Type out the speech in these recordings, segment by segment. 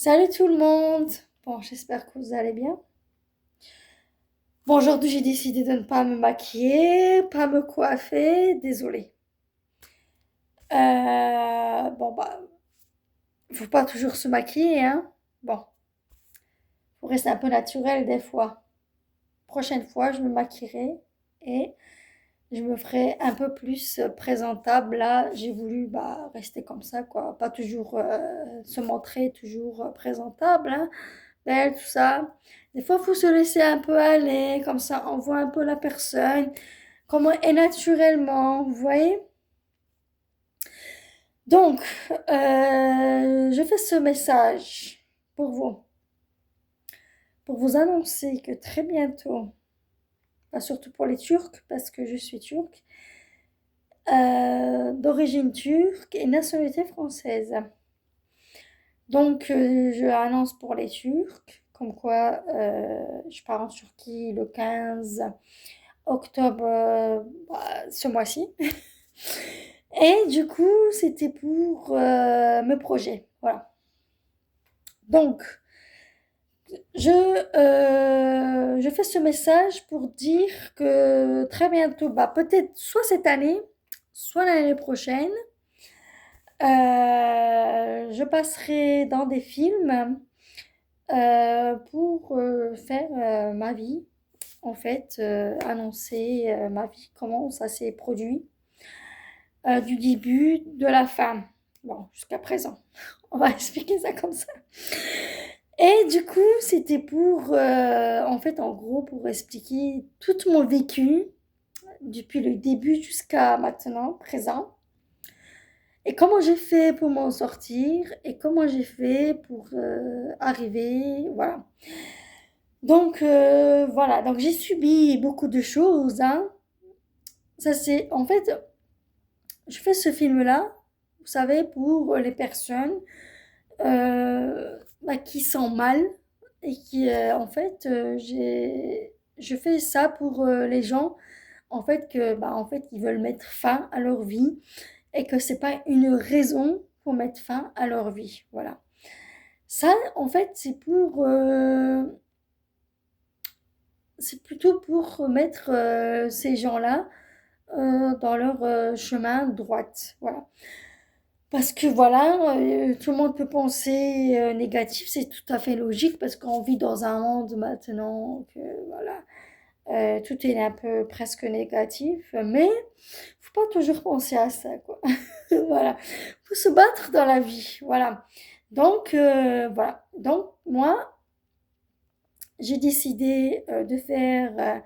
Salut tout le monde! Bon, j'espère que vous allez bien. Bon, aujourd'hui j'ai décidé de ne pas me maquiller, pas me coiffer, désolée. Bon, bah, faut pas toujours se maquiller, hein. Bon, faut rester un peu naturel des fois. Prochaine fois, je me maquillerai et je me ferai un peu plus présentable. Là, j'ai voulu bah, rester comme ça, quoi. Pas toujours se montrer toujours présentable, hein. Belle, tout ça. Des fois, il faut se laisser un peu aller, comme ça, on voit un peu la personne, comment elle est naturellement, vous voyez? Donc, je fais ce message pour vous annoncer que très bientôt, bah, surtout pour les Turcs, parce que je suis turque, d'origine turque et nationalité française. Donc, je annonce pour les Turcs, comme quoi je pars en Turquie le 15 octobre, bah, ce mois-ci. Et du coup, c'était pour mes projets. Voilà. Donc, je fais ce message pour dire que très bientôt, bah, peut-être soit cette année, soit l'année prochaine, je passerai dans des films pour faire ma vie, en fait, annoncer ma vie, comment ça s'est produit, du début, de la fin. Bon, jusqu'à présent. On va expliquer ça comme ça. Et du coup, c'était pour, en fait, en gros, pour expliquer tout mon vécu, depuis le début jusqu'à maintenant, présent. Et comment j'ai fait pour m'en sortir et comment j'ai fait pour arriver, voilà. Donc voilà, donc j'ai subi beaucoup de choses, hein. Ça c'est, en fait, je fais ce film-là, vous savez, pour les personnes bah, qui sont mal et qui, en fait, je fais ça pour les gens, en fait, que, bah, en fait, ils veulent mettre fin à leur vie et que c'est pas une raison pour mettre fin à leur vie, voilà. Ça, en fait, c'est plutôt pour mettre ces gens-là dans leur chemin droite, voilà. Parce que voilà, tout le monde peut penser négatif, c'est tout à fait logique parce qu'on vit dans un monde maintenant que voilà, tout est un peu presque négatif, mais faut pas toujours penser à ça, quoi. Voilà, faut se battre dans la vie, voilà. Donc voilà, donc moi j'ai décidé de faire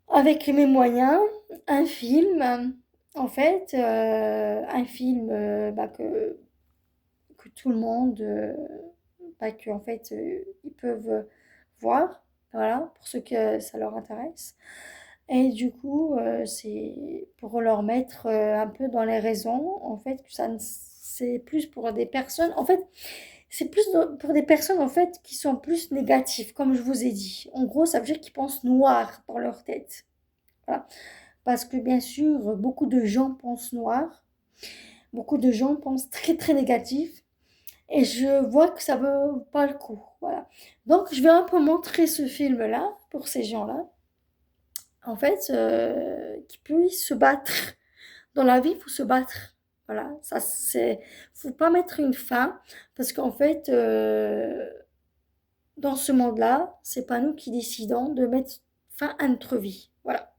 avec mes moyens un film, en fait, un film bah, que tout le monde, bah, que en fait ils peuvent voir, voilà, pour ceux que ça leur intéresse. Et du coup, c'est pour leur mettre un peu dans les raisons, en fait, que c'est plus pour des personnes, en fait, c'est plus pour des personnes, en fait, qui sont plus négatives, comme je vous ai dit. En gros, ça veut dire qu'ils pensent noir dans leur tête. Voilà. Parce que bien sûr, beaucoup de gens pensent noir, beaucoup de gens pensent très très négatif, et je vois que ça vaut pas le coup. Voilà. Donc, je vais un peu montrer ce film-là pour ces gens-là, en fait, qui puissent se battre. Dans la vie, il faut se battre. Voilà, ça c'est, faut pas mettre une fin, parce qu'en fait, dans ce monde-là, c'est pas nous qui décidons de mettre fin à notre vie. Voilà.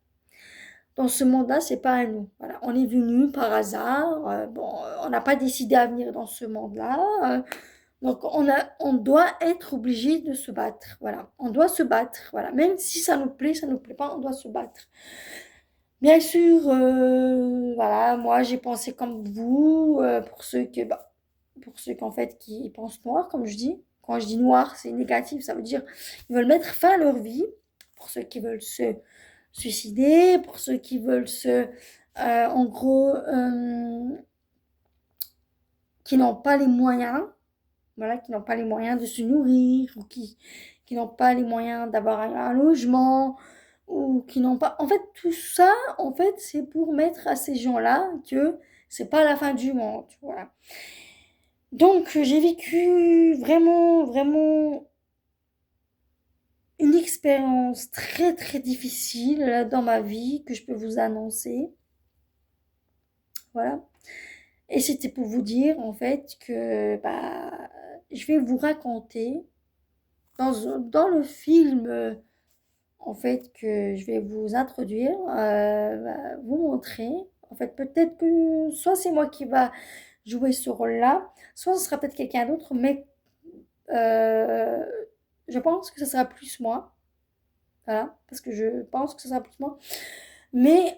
Dans ce monde-là, c'est pas à nous. Voilà, on est venu par hasard. Bon, on n'a pas décidé à venir dans ce monde-là. Donc, on doit être obligé de se battre. Voilà, on doit se battre. Voilà, même si ça nous plaît pas, on doit se battre. Bien sûr, voilà, moi j'ai pensé comme vous, pour ceux qu'en fait qui pensent noir, comme je dis. Quand je dis noir, c'est négatif, ça veut dire ils veulent mettre fin à leur vie. Pour ceux qui veulent se suicider, pour ceux qui veulent en gros, qui n'ont pas les moyens, voilà, qui n'ont pas les moyens de se nourrir ou qui n'ont pas les moyens d'avoir un logement ou qui n'ont pas. En fait, tout ça, en fait, c'est pour mettre à ces gens-là que c'est pas la fin du monde, voilà. Donc, j'ai vécu vraiment, vraiment une expérience très, très difficile dans ma vie que je peux vous annoncer. Voilà. Et c'était pour vous dire, en fait, que bah, je vais vous raconter dans le film, en fait, que je vais vous introduire, bah, vous montrer. En fait, peut-être que soit c'est moi qui va jouer ce rôle-là, soit ce sera peut-être quelqu'un d'autre, mais euh, je pense que ce sera plus moi. Voilà, parce que je pense que ce sera plus moi. Mais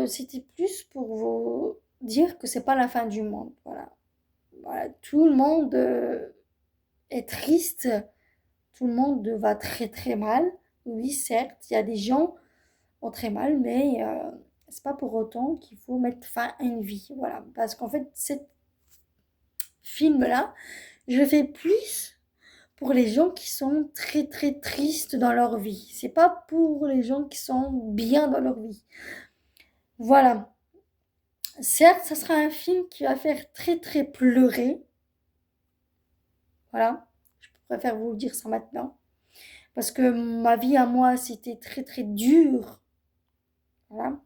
c'était plus pour vous dire que c'est pas la fin du monde. Voilà. Voilà. Tout le monde est triste, tout le monde va très très mal. Oui, certes, il y a des gens qui vont très mal, mais c'est pas pour autant qu'il faut mettre fin à une vie. Voilà. Parce qu'en fait, ce film-là, je le fais plus pour les gens qui sont très très tristes dans leur vie. C'est pas pour les gens qui sont bien dans leur vie. Voilà. Certes, ça sera un film qui va faire très très pleurer. Voilà. Je préfère vous le dire ça maintenant. Parce que ma vie à moi, c'était très très dur. Voilà.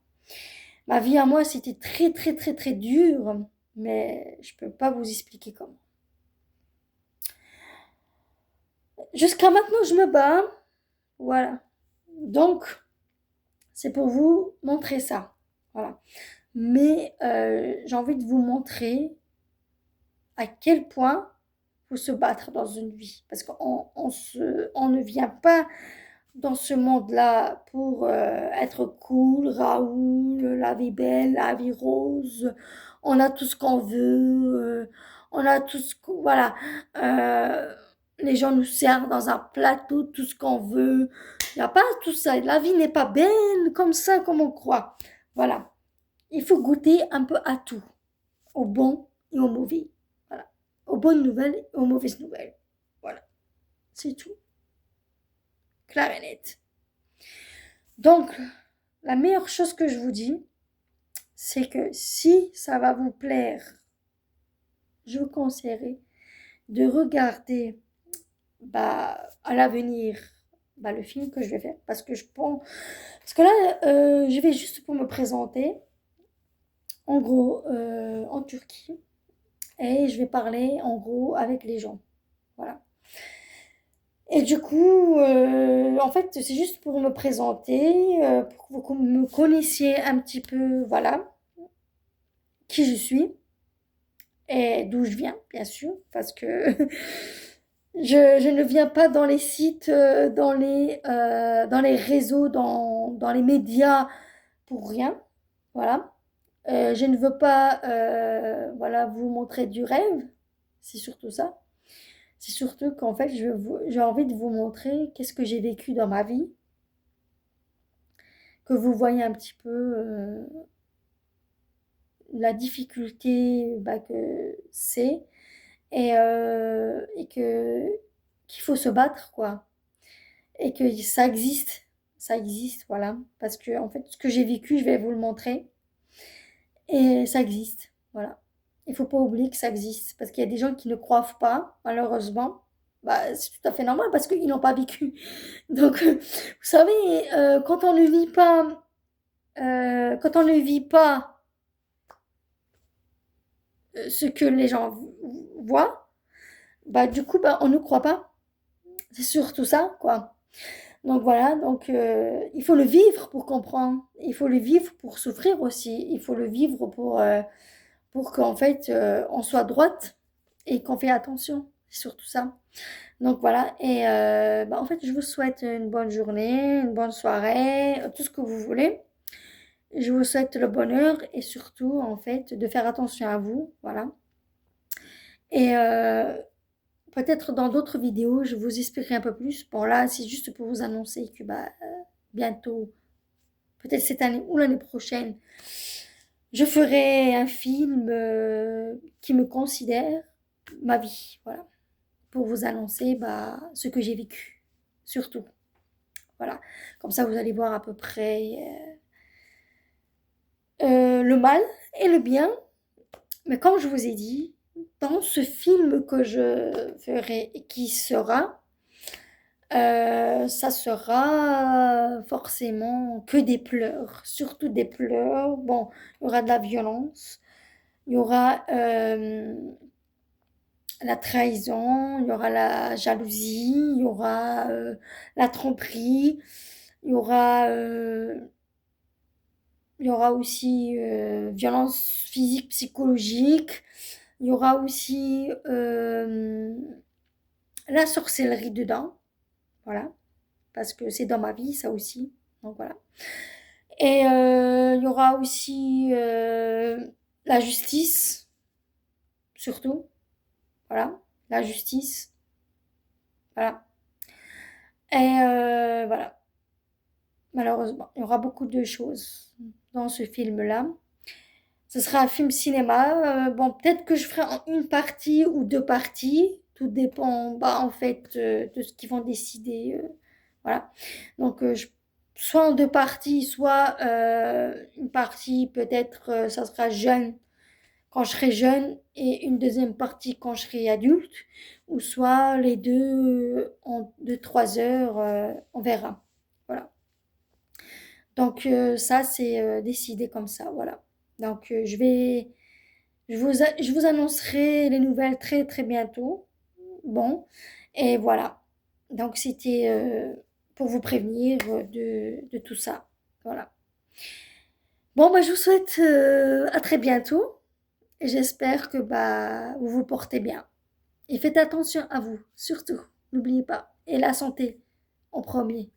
Ma vie à moi, c'était très très très très dur. Mais je peux pas vous expliquer comment. Jusqu'à maintenant, je me bats. Voilà. Donc, c'est pour vous montrer ça. Voilà. Mais j'ai envie de vous montrer à quel point il faut se battre dans une vie. Parce on ne vient pas dans ce monde-là pour être cool, Raoul, la vie belle, la vie rose. On a tout ce qu'on veut. On a tout ce qu'on... Voilà. Euh, les gens nous servent dans un plateau tout ce qu'on veut. Il n'y a pas tout ça. La vie n'est pas belle comme ça, comme on croit. Voilà. Il faut goûter un peu à tout, au bon et au mauvais. Voilà. Aux bonnes nouvelles et aux mauvaises nouvelles. Voilà. C'est tout. Clair et net. Donc, la meilleure chose que je vous dis, c'est que si ça va vous plaire, je vous conseillerais de regarder bah, à l'avenir bah, le film que je vais faire. Parce que je pense. Parce que là, je vais juste pour me présenter, en gros, en Turquie. Et je vais parler, en gros, avec les gens. Voilà. Et du coup, en fait, c'est juste pour me présenter, pour que vous me connaissiez un petit peu, voilà, qui je suis et d'où je viens, bien sûr, parce que je ne viens pas dans les sites, dans les réseaux, dans les médias pour rien, voilà. Je ne veux pas, voilà, vous montrer du rêve, c'est surtout ça. C'est surtout qu'en fait, j'ai envie de vous montrer qu'est-ce que j'ai vécu dans ma vie, que vous voyez un petit peu la difficulté bah, que c'est et que qu'il faut se battre, quoi. Et que ça existe, voilà. Parce que, en fait, ce que j'ai vécu, je vais vous le montrer. Et ça existe, voilà. Il faut pas oublier que ça existe. Parce qu'il y a des gens qui ne croient pas, malheureusement. Bah, c'est tout à fait normal parce qu'ils n'ont pas vécu. Donc, vous savez, quand on ne vit pas, quand on ne vit pas ce que les gens voient, bah, du coup, bah, on ne croit pas. C'est surtout ça, quoi. Donc voilà, donc il faut le vivre pour comprendre. Il faut le vivre pour souffrir aussi. Il faut le vivre pour qu'en fait on soit droite et qu'on fait attention. C'est surtout ça. Donc voilà, et bah, en fait je vous souhaite une bonne journée, une bonne soirée, tout ce que vous voulez. Je vous souhaite le bonheur et surtout en fait de faire attention à vous. Voilà. Et peut-être dans d'autres vidéos, je vous expliquerai un peu plus. Bon là, c'est juste pour vous annoncer que bah, bientôt, peut-être cette année ou l'année prochaine, je ferai un film qui me considère ma vie, voilà, pour vous annoncer bah, ce que j'ai vécu, surtout. Voilà, comme ça vous allez voir à peu près le mal et le bien. Mais comme je vous ai dit, dans ce film que je ferai et qui sera, ça sera forcément que des pleurs, surtout des pleurs. Bon, il y aura de la violence, il y aura la trahison, il y aura la jalousie, il y aura la tromperie, il y aura, euh, il y aura aussi violence physique, psychologique, il y aura aussi la sorcellerie dedans, voilà, parce que c'est dans ma vie, ça aussi, donc voilà. Et il y aura aussi la justice, surtout, voilà, la justice, voilà. Et voilà, malheureusement, il y aura beaucoup de choses dans ce film-là. Ce sera un film cinéma. Bon, peut-être que je ferai en une partie ou deux parties. Tout dépend, bah, en fait, de ce qu'ils vont décider. Voilà. Donc, soit en deux parties, soit une partie, peut-être, ça sera jeune, quand je serai jeune, et une deuxième partie quand je serai adulte. Ou soit les deux en 2, 3 heures, on verra. Voilà. Donc, ça, c'est décidé comme ça. Voilà. Donc, je vous annoncerai les nouvelles très très bientôt. Bon, et voilà. Donc c'était pour vous prévenir de tout ça. Voilà. Bon, bah, je vous souhaite à très bientôt. Et j'espère que bah, vous vous portez bien. Et faites attention à vous, surtout. N'oubliez pas. Et la santé en premier.